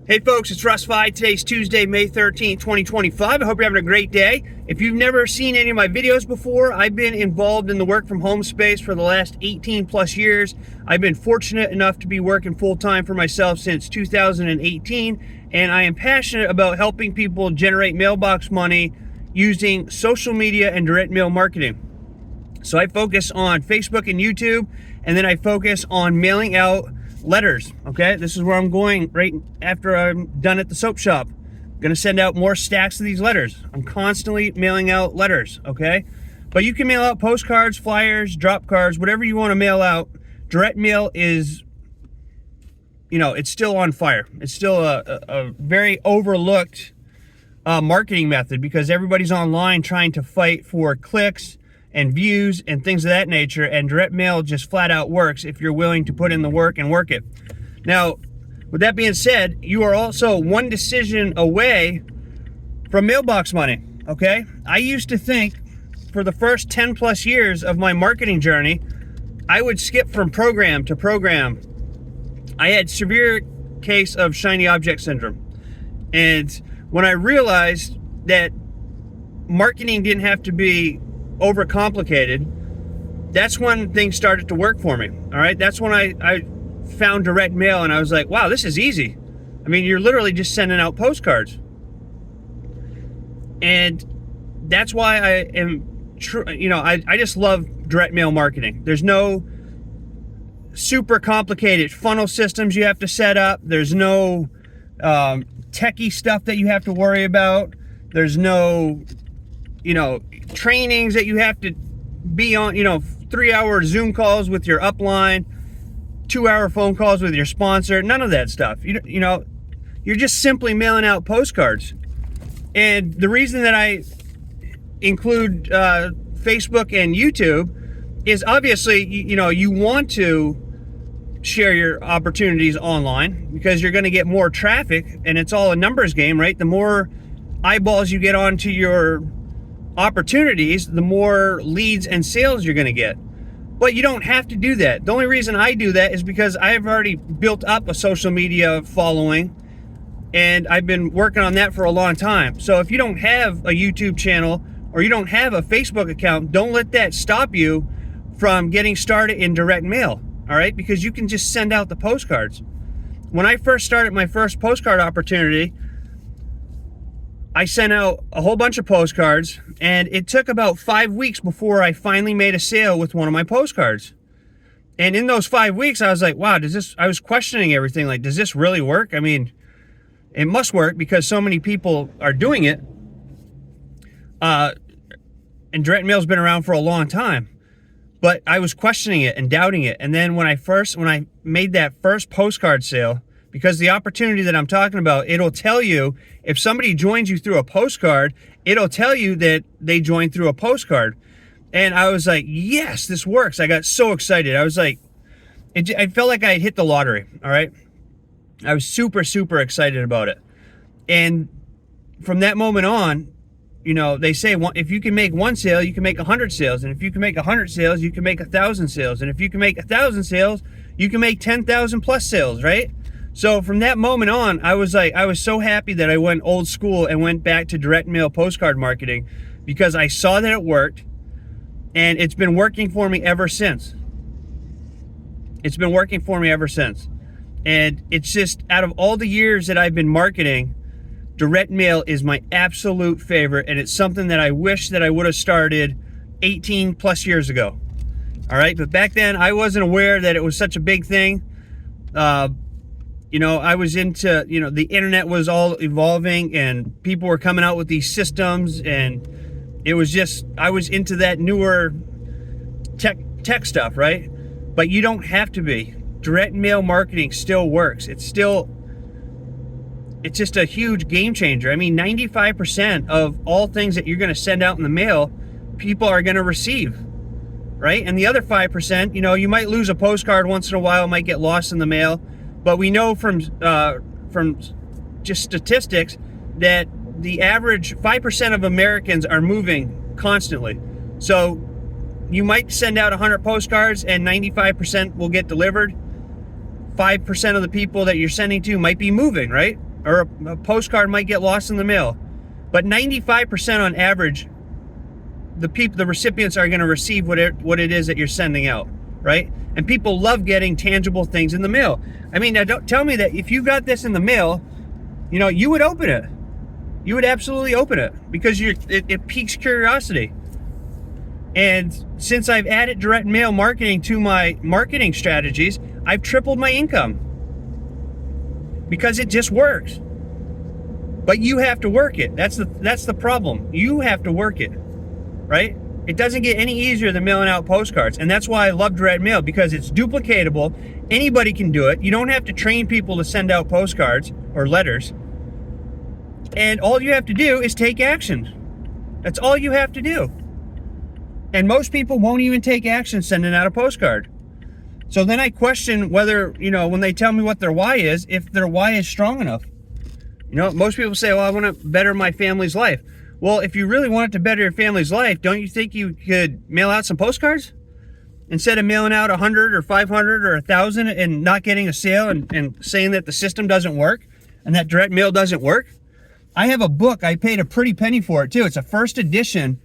Hey folks, it's Russ. Today's Tuesday, May 13th, 2025. I hope you're having a great day. If you've never seen any of my videos before, I've been involved in the work from home space for the last 18 plus years. I've been fortunate enough to be working full time for myself since 2018, and I am passionate about helping people generate mailbox money using social media and direct mail marketing. So I focus on Facebook and YouTube, and then I focus on mailing out letters. Okay, this is where I'm going right after I'm done at the soap shop. I'm gonna send out more stacks of these letters. I'm constantly mailing out letters. Okay, but you can mail out postcards, flyers, drop cards, whatever you want to mail out. Direct mail is, it's still on fire. It's still a very overlooked marketing method because everybody's online trying to fight for clicks and views and things of that nature, and direct mail just flat out works if you're willing to put in the work and work it. Now, with that being said, you are also one decision away from mailbox money, okay? I used to think for the first 10 plus years of my marketing journey, I would skip from program to program. I had severe case of shiny object syndrome. And when I realized that marketing didn't have to be overcomplicated, that's when things started to work for me. All right, that's when I found direct mail, and I was like, wow, this is easy. I mean, you're literally just sending out postcards, and that's why I am I just love direct mail marketing. There's no super complicated funnel systems you have to set up. There's no techie stuff that you have to worry about. There's no trainings that you have to be on, 3-hour Zoom calls with your upline, 2-hour phone calls with your sponsor, none of that stuff. You're just simply mailing out postcards. And the reason that I include Facebook and YouTube is obviously, you want to share your opportunities online because you're going to get more traffic, and it's all a numbers game, right? The more eyeballs you get onto your opportunities, the more leads and sales you're going to get. But you don't have to do that. The only reason I do that is because I've already built up a social media following, and I've been working on that for a long time. So if you don't have a YouTube channel or you don't have a Facebook account, don't let that stop you from getting started in direct mail. All right, because you can just send out the postcards. When I first started my first postcard opportunity, I sent out a whole bunch of postcards, and it took about 5 weeks before I finally made a sale with one of my postcards. And in those 5 weeks, I was like, wow, I was questioning everything. Like, does this really work? I mean, it must work because so many people are doing it. And direct mail's been around for a long time. But I was questioning it and doubting it. And then when I made that first postcard sale, because the opportunity that I'm talking about, it'll tell you if somebody joins you through a postcard, it'll tell you that they joined through a postcard. And I was like, yes, this works. I got so excited. I was like, I felt like I had hit the lottery. All right. I was super, super excited about it. And from that moment on, they say if you can make one sale, you can make 100 sales. And if you can make 100 sales, you can make 1,000 sales. And if you can make 1,000 sales, you can make 10,000 plus sales, right? So from that moment on, I was so happy that I went old school and went back to direct mail postcard marketing because I saw that it worked, and it's been working for me ever since. It's been working for me ever since. And it's just, out of all the years that I've been marketing, direct mail is my absolute favorite, and it's something that I wish that I would have started 18 plus years ago. All right, but back then I wasn't aware that it was such a big thing. I was into, the internet was all evolving and people were coming out with these systems, and it was just, I was into that newer tech stuff, right? But you don't have to be. Direct mail marketing still works. It's just a huge game changer. I mean, 95% of all things that you're going to send out in the mail, people are going to receive, right? And the other 5%, you might lose a postcard once in a while, it might get lost in the mail. But we know from just statistics that the average 5% of Americans are moving constantly. So you might send out 100 postcards and 95% will get delivered. 5% of the people that you're sending to might be moving, right? or a postcard might get lost in the mail. But 95% on average, the recipients are going to receive what it is that you're sending out, right? And people love getting tangible things in the mail. I mean, now don't tell me that if you got this in the mail, you know, you would open it. You would absolutely open it because it piques curiosity. And since I've added direct mail marketing to my marketing strategies, I've tripled my income because it just works. But you have to work it. That's the problem. You have to work it, right? It doesn't get any easier than mailing out postcards. And that's why I love direct mail, because it's duplicatable. Anybody can do it. You don't have to train people to send out postcards or letters. And all you have to do is take action. That's all you have to do. And most people won't even take action sending out a postcard. So then I question whether, you know, when they tell me what their why is, if their why is strong enough. You know, most people say, well, I want to better my family's life. Well, if you really want it to better your family's life, don't you think you could mail out some postcards? Instead of mailing out 100 or 500 or 1,000 and not getting a sale and saying that the system doesn't work and that direct mail doesn't work? I have a book. I paid a pretty penny for it too. It's a first edition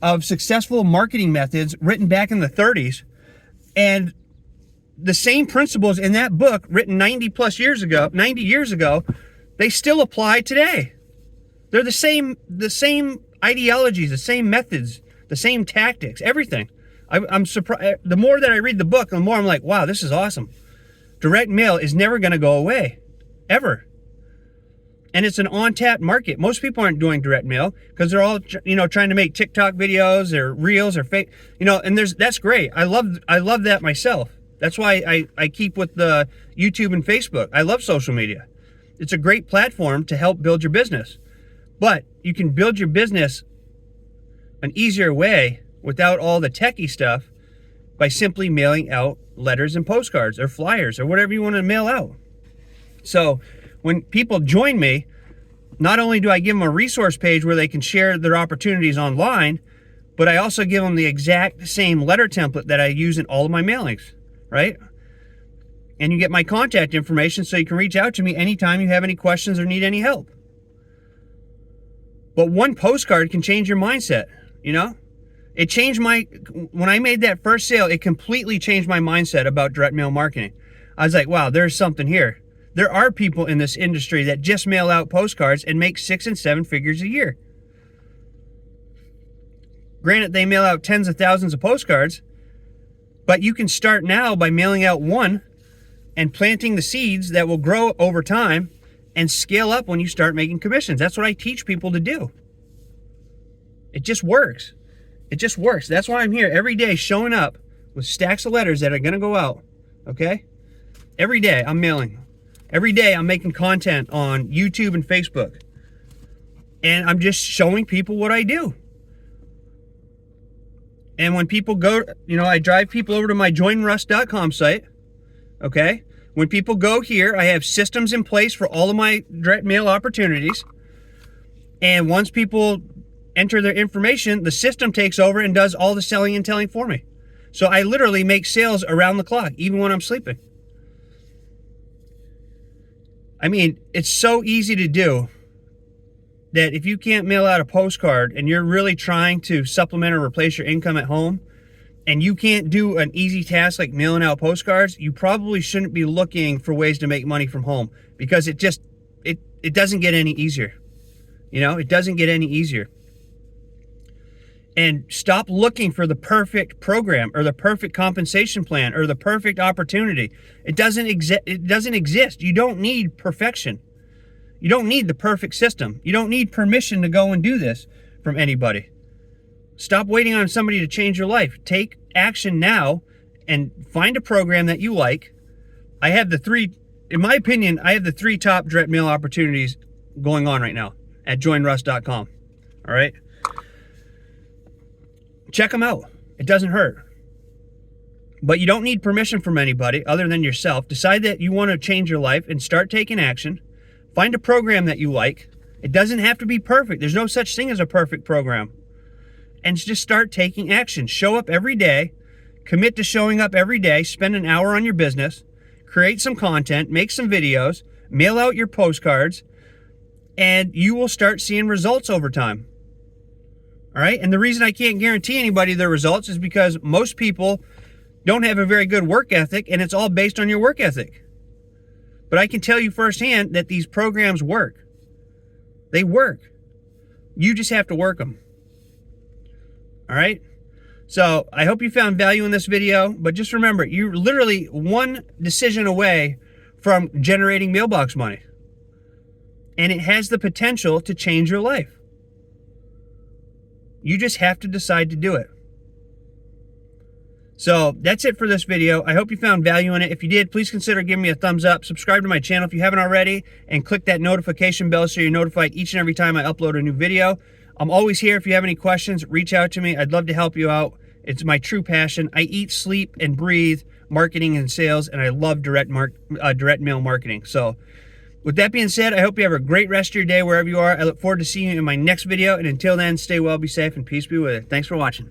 of successful marketing methods written back in the 30s. And the same principles in that book written 90 years ago, they still apply today. They're the same ideologies, the same methods, the same tactics, everything. I'm surprised. The more that I read the book, the more I'm like, wow, this is awesome. Direct mail is never going to go away, ever. And it's an on-tap market. Most people aren't doing direct mail because they're all, you know, trying to make TikTok videos or reels or fake, you know, and that's great. I love that myself. That's why I keep with the YouTube and Facebook. I love social media. It's a great platform to help build your business. But you can build your business an easier way without all the techie stuff by simply mailing out letters and postcards or flyers or whatever you want to mail out. So when people join me, not only do I give them a resource page where they can share their opportunities online, but I also give them the exact same letter template that I use in all of my mailings, right? And you get my contact information so you can reach out to me anytime you have any questions or need any help. But one postcard can change your mindset, you know? It changed when I made that first sale, it completely changed my mindset about direct mail marketing. I was like, wow, there's something here. There are people in this industry that just mail out postcards and make 6 and 7 figures a year. Granted, they mail out tens of thousands of postcards, but you can start now by mailing out one and planting the seeds that will grow over time and scale up when you start making commissions. That's what I teach people to do. It just works. It just works. That's why I'm here every day showing up with stacks of letters that are going to go out, okay? Every day I'm mailing. Every day I'm making content on YouTube and Facebook. And I'm just showing people what I do. And when people go, you know, I drive people over to my joinruss.com site, okay? When people go here, I have systems in place for all of my direct mail opportunities. And once people enter their information, the system takes over and does all the selling and telling for me. So I literally make sales around the clock, even when I'm sleeping. I mean, it's so easy to do that if you can't mail out a postcard and you're really trying to supplement or replace your income at home, and you can't do an easy task like mailing out postcards, you probably shouldn't be looking for ways to make money from home, because it doesn't get any easier. You know, it doesn't get any easier. And stop looking for the perfect program or the perfect compensation plan or the perfect opportunity. It doesn't exist. You don't need perfection. You don't need the perfect system. You don't need permission to go and do this from anybody. Stop waiting on somebody to change your life. Take action now and find a program that you like. I have the three, in my opinion, I have the 3 top direct mail opportunities going on right now at joinruss.com. All right. Check them out. It doesn't hurt. But you don't need permission from anybody other than yourself. Decide that you want to change your life and start taking action. Find a program that you like. It doesn't have to be perfect. There's no such thing as a perfect program. And just start taking action. Show up every day. Commit to showing up every day. Spend an hour on your business. Create some content. Make some videos. mail out your postcards, and you will start seeing results over time. All right? And the reason I can't guarantee anybody their results is because most people don't have a very good work ethic, and it's all based on your work ethic. But I can tell you firsthand that these programs work. They work. You just have to work them. All right? So I hope you found value in this video, but just remember, you're literally one decision away from generating mailbox money. And it has the potential to change your life. You just have to decide to do it. So that's it for this video. I hope you found value in it. If you did, please consider giving me a thumbs up. Subscribe to my channel if you haven't already, and click that notification bell so you're notified each and every time I upload a new video. I'm always here. If you have any questions, reach out to me. I'd love to help you out. It's my true passion. I eat, sleep, and breathe marketing and sales, and I love direct mail marketing. So with that being said, I hope you have a great rest of your day wherever you are. I look forward to seeing you in my next video, and until then, stay well, be safe, and peace be with you. Thanks for watching.